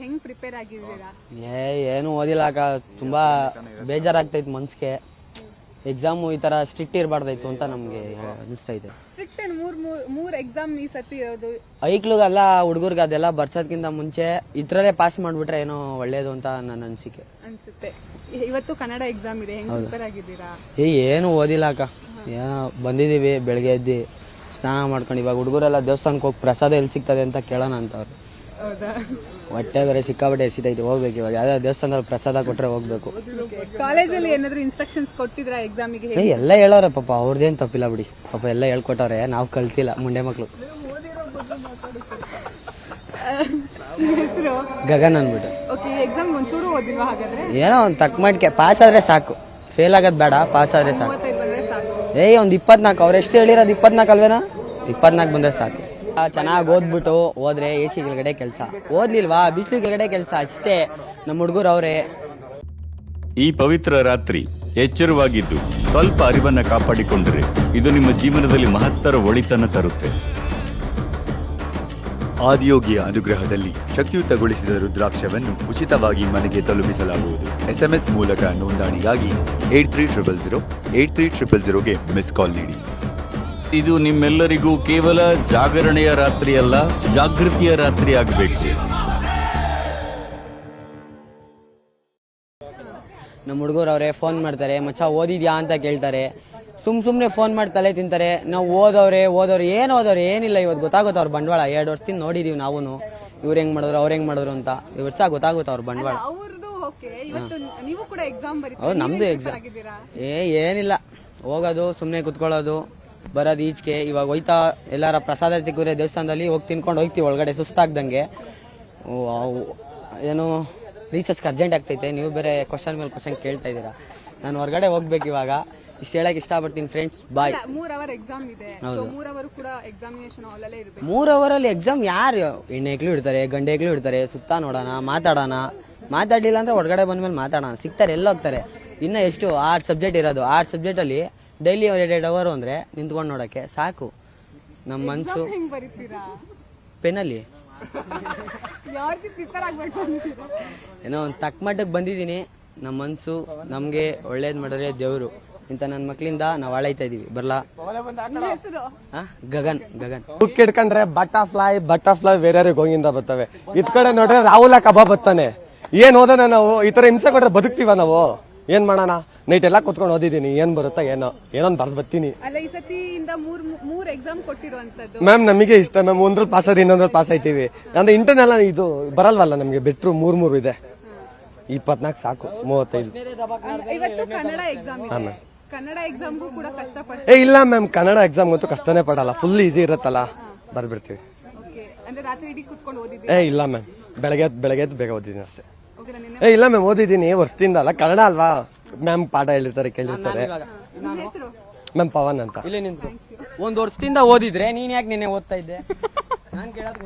ಹೆಂಗ್ ಪ್ರಿಪೇರ್ ಆಗಿದ್ದೀರಾ? ಏನು ಓದಿಲ್ಲ ಅಕ್ಕ, ತುಂಬಾ ಬೇಜಾರಾಗ್ತೈತೆ ಮನ್ಸಿಗೆ. ಎಕ್ಸಾಮು ಈ ತರ ಸ್ಟ್ರಿಕ್ಟ್ ಇರಬಾರ್ದಾಯ್ತು ಅಂತ ನಮ್ಗೆ ಅನಿಸ್ತೈತೆ. ಸ್ಟ್ರಿಕ್ಟ್ ಮೂರ್ ಎಕ್ಸಾಮ್ ಈ ಸತಿ ಇರೋದು ಐಕ್ಳಿಗೆಲ್ಲ ಹುಡುಗರ್ಗೆ ಅದೆಲ್ಲ ಬರ್ಸೋದ್ಕಿಂತ ಮುಂಚೆ ಇದ್ರಲ್ಲೇ ಪಾಸ್ ಮಾಡ್ಬಿಟ್ರೆ ಏನೋ ಒಳ್ಳೇದು ಅಂತ ನನ್ನ ಅನಿಸಿಕೆ ಅನ್ಸುತ್ತೆ. ಇವತ್ತು ಕನ್ನಡ ಎಕ್ಸಾಮ್ ಇದೆ, ಹೆಂಗ್ ಪ್ರಿಪೇರ್ ಆಗಿದ್ದೀರಾ? ಏನು ಓದಿಲ್ಲ ಅಕ್ಕ, ಏನೋ ಬಂದಿದೀವಿ, ಬೆಳಗ್ಗೆ ಎದ್ದು ಸ್ನಾನ ಮಾಡ್ಕೊಂಡು ಇವಾಗ ಹುಡುಗರೆಲ್ಲ ದೇವಸ್ಥಾನಕ್ಕೆ ಹೋಗಿ ಪ್ರಸಾದ ಎಲ್ಲಿ ಸಿಗ್ತದೆ ಅಂತ ಕೇಳೋಣ ಅಂತವ್ರು. ಹೌದಾ? ಹೊಟ್ಟೆ ಬೇರೆ ಸಿಕ್ಕಾಬಟ್ಟೆ ಎಸಿತೈತಿ, ಹೋಗ್ಬೇಕು ಇವಾಗ. ಯಾವ್ದಾದ್ರು ದೇವಸ್ಥಾನದಲ್ಲಿ ಪ್ರಸಾದ ಕೊಟ್ರೆ ಹೋಗ್ಬೇಕು. ಕಾಲೇಜಲ್ಲಿ ಏನಾದ್ರು ಇನ್ಸ್ಟ್ರಕ್ಷನ್ಸ್ ಕೊಟ್ಟಿದ್ರ ಎಕ್ಸಾಮಿಗೆ? ಎಲ್ಲ ಹೇಳೋರೆ ಪಾಪ, ಅವ್ರದ್ದೇನು ತಪ್ಪಿಲ್ಲ ಬಿಡಿ. ಪಾಪ ಎಲ್ಲ ಹೇಳ್ಕೊಟ್ಟವ್ರೆ, ನಾವು ಕಲ್ತಿಲ್ಲ, ಮುಂಡೆ ಮಕ್ಳು. ಹೆಸರು ಗಗನ್ ಅನ್ಬಿಟ್ಟು. ಓಕೆ, ಎಕ್ಸಾಮ್ ಒಂಚೂರು ಓದಿಲ್ವಾ ಹಾಗಾದ್ರೆ? ಏನೋ ಒಂದ್ ತಕ್ಕ ಮಟ್ಟಿಗೆ ಪಾಸ್ ಆದ್ರೆ ಸಾಕು, ಫೇಲ್ ಆಗೋದ್ ಬೇಡ, ಪಾಸ್ ಆದ್ರೆ ಸಾಕು. 35 ಬಂದ್ರೆ ಸಾಕು. ಒಂದ್ 24, ಅವ್ರು ಎಷ್ಟು ಹೇಳಿರೋದು 24 ಅಲ್ವೇನಾ? 24 ಬಂದ್ರೆ ಸಾಕು. ಚೆನ್ನಾಗಿ ಓದ್ಬಿಟ್ಟು ಹೋದ್ರೆ AC ಕೆಳಗಡೆ ಕೆಲಸ, ಓದ್ಲಿಲ್ವಾ ಬಿಸಿಲು ಕೆಳಗಡೆ ಕೆಲಸ ಅಷ್ಟೇ. ನಮ್ಮ ಹುಡುಗರು ಅವ್ರೆ. ಈ ಪವಿತ್ರ ರಾತ್ರಿ ಎಚ್ಚರವಾಗಿದ್ದು ಸ್ವಲ್ಪ ಅರಿವನ್ನ ಕಾಪಾಡಿಕೊಂಡರೆ ಇದು ನಿಮ್ಮ ಜೀವನದಲ್ಲಿ ಮಹತ್ತರ ಒಳಿತನ್ನು ತರುತ್ತೆ. ಆದಿಯೋಗಿಯ ಅನುಗ್ರಹದಲ್ಲಿ ಶಕ್ತಿಯುತಗೊಳಿಸಿದ ರುದ್ರಾಕ್ಷವನ್ನು ಉಚಿತವಾಗಿ ಮನೆಗೆ ತಲುಪಿಸಲಾಗುವುದು. SMS ಮೂಲಕ ನೋಂದಣಿಗಾಗಿ 8300 ಮಿಸ್ ಕಾಲ್ ನೀಡಿ. ಇದು ನಿಮ್ಮೆಲ್ಲರಿಗೂ ಕೇವಲ ಜಾಗರಣೆಯ ರಾತ್ರಿಯಲ್ಲ, ಜಾಗೃತಿಯ ರಾತ್ರಿ ಆಗಬೇಕು. ನಮ್ಮ ಹುಡುಗರು ಅವರೇ ಫೋನ್ ಮಾಡ್ತಾರೆ, ಮಚ್ಚ ಓದಿದ್ಯಾ ಅಂತ ಕೇಳ್ತಾರೆ. ಸುಮ್ನೆ ಫೋನ್ ಮಾಡಿ ತಲೆ ತಿಂತಾರೆ. ನಾವು ಓದೋರೆ ಏನು ಓದೋರೆ ಏನಿಲ್ಲ. ಇವತ್ತು ಗೊತ್ತಾಗುತ್ತೆ ಅವ್ರ ಬಂಡವಾಳ. 2 ವರ್ಷದಿಂದ ನೋಡಿದೀವಿ ನಾವು, ಇವ್ರು ಹೆಂಗ್ ಮಾಡಿದ್ರು ಅವ್ರು ಹೆಂಗ್ ಮಾಡಿದ್ರು ಅಂತ. ಈ ವರ್ಷ ಗೊತ್ತಾಗುತ್ತೆ ಅವ್ರ ಬಂಡವಾಳ. ಹೌದು, ನಮ್ದು ಎಕ್ಸಾಮ್. ಏನಿಲ್ಲ, ಹೋಗೋದು ಸುಮ್ನೆ ಕುತ್ಕೊಳ್ಳೋದು, ಬರೋದು ಈಚೆಗೆ. ಇವಾಗ ಹೋಯ್ತಾ ಎಲ್ಲಾರ ಪ್ರಸಾದ ಸಿಕ್ಕರೆ ದೇವಸ್ಥಾನದಲ್ಲಿ ಹೋಗಿ ತಿನ್ಕೊಂಡು ಹೋಗ್ತೀವಿ ಒಳಗಡೆ ಸುಸ್ತಾಗ್ದಂಗೆ. ಏನು ರೀಸರ್ಚ್ಗೆ ಅರ್ಜೆಂಟ್ ಆಗ್ತೈತೆ, ನೀವು ಬೇರೆ ಕ್ವಶನ್ ಮೇಲೆ ಕ್ವಶನ್ ಕೇಳ್ತಾ ಇದ್ದೀರಾ. ನಾನು ಹೊರಗಡೆ ಹೋಗ್ಬೇಕು ಇವಾಗ. ಇಷ್ಟು ಹೇಳಕ್ ಇಷ್ಟಪಡ್ತೀನಿ ಫ್ರೆಂಡ್ಸ್, ಬಾಯ್. 3 ಅವರ್ ಎಕ್ಸಾಮ್ ಇದೆ, 3 ಅವರ್ ಕೂಡ ಎಕ್ಸಾಮಿನೇಷನ್ ಹಾಲ್ ಅಲ್ಲೇ ಇರಬೇಕು. 3 ಅವರಲ್ಲಿ ಎಕ್ಸಾಮ್ ಯಾರು? ಹೆಣ್ಣೆಕ್ಳು ಇಡ್ತಾರೆ, ಗಂಡೆಕ್ಳು ಇಡ್ತಾರೆ. ಸುತ್ತ ನೋಡೋಣ, ಮಾತಾಡೋಣ. ಮಾತಾಡ್ಲಿಲ್ಲ ಅಂದ್ರೆ ಹೊರಗಡೆ ಬಂದ್ಮೇಲೆ ಮಾತಾಡೋಣ. ಸಿಗ್ತಾರೆ, ಎಲ್ಲ ಹೋಗ್ತಾರೆ. ಇನ್ನ ಎಷ್ಟು 6 ಸಬ್ಜೆಕ್ಟ್ ಇರೋದು. 6 ಸಬ್ಜೆಕ್ಟ್ ಅಲ್ಲಿ ಡೈಲಿ 2 ಅವರ್ ಅಂದ್ರೆ ನಿಂತ್ಕೊಂಡು ನೋಡಕ್ಕೆ ಸಾಕು. ನಮ್ಮ ಮನ್ಸು ಪೆನಲ್ಲಿ ಏನೋ ಒಂದು ತಕ್ಕ ಮಟ್ಟಕ್ಕೆ ಬಂದಿದ್ದೀನಿ. ನಮ್ಮ ಮನ್ಸು ನಮ್ಗೆ ಒಳ್ಳೇದ್ ಮಾಡಿದ್ರೆ ದೇವ್ರು. ಇಂತ ನನ್ನ ಮಕ್ಳಿಂದ ನಾವ್ ಆಳೈತಾ ಇದೀವಿ. ಬರ್ಲಾ? ಗಗನ್. ಬುಕ್ ಇಟ್ಕೊಂಡ್ರೆ ಬಟರ್ಫ್ಲೈ ಬೇರೆಯವ್ರಿಗೆ ಹೋಗಿಂದ ಬರ್ತವೆ. ಇದ್ ಕಡೆ ನೋಡ್ರೆ ರಾಹುಲ ಕಬಾಬ್ ಬರ್ತಾನೆ. ಏನ್ ಓದೋಣ ನಾವು? ಈ ತರ ಹಿಂಸೆ ಕೊಟ್ರೆ ಬದುಕ್ತೀವ ನಾವು? ಏನ್ ಮಾಡೋಣ? ನೈಟ್ ಎಲ್ಲ ಕುತ್ಕೊಂಡು ಓದಿದೀನಿ, ಏನ್ ಬರುತ್ತಾ ಏನೊಂದು ಬರ್ದು ಬರ್ತೀನಿ. ಮ್ಯಾಮ್ ನಮಗೆ ಇಷ್ಟ ಮ್ಯಾಮ್. ಒಂದ್ರಲ್ಲಿ ಪಾಸ್ ಆದ್ರೆ ಇನ್ನೊಂದ್ರಲ್ಲಿ ಪಾಸ್ ಆಯ್ತೀವಿ. ಅಂದ್ರೆ ಇಂಟರ್ನಲ್ ಇದು ಬರಲ್ವಲ್ಲ ನಮ್ಗೆ. ಬೆಟ್ರು 3 ಇದೆ. 24 ಸಾಕು, 35. ಇಲ್ಲ ಮ್ಯಾಮ್, ಕನ್ನಡ ಎಕ್ಸಾಮ್ ಅಂತೂ ಕಷ್ಟನೇ ಪಡಲ್ಲ, ಫುಲ್ ಈಸಿ ಇರತ್ತಲ್ಲ, ಬರ್ಬಿಡ್ತೀವಿ. ಇಲ್ಲ ಮ್ಯಾಮ್, ಬೆಳಗ್ಗೆ ಬೇಗ ಓದಿದ್ದೀನಿ ಅಷ್ಟೇ. ಇಲ್ಲ ಮ್ಯಾಮ್, ಓದಿದ್ದೀನಿ ವರ್ಷದಿಂದ. ಅಲ್ಲ, ಕನ್ನಡ ಅಲ್ವಾ ಮ್ಯಾಮ್, ಪಾಠ ಹೇಳಿರ್ತಾರೆ, ಕೇಳಿರ್ತಾರೆ. ಮ್ಯಾಮ್ ಪವನ್ ಅಂತ. ಇಲ್ಲಿ ನಿಂತು 1 ವರ್ಷದಿಂದ ಓದಿದ್ರೆ ನೀನ್ ಯಾಕೆ ನಿನ್ನೆ ಓದ್ತಾ ಇದ್ದೆ? ನಾನ್ ಕೇಳೋದು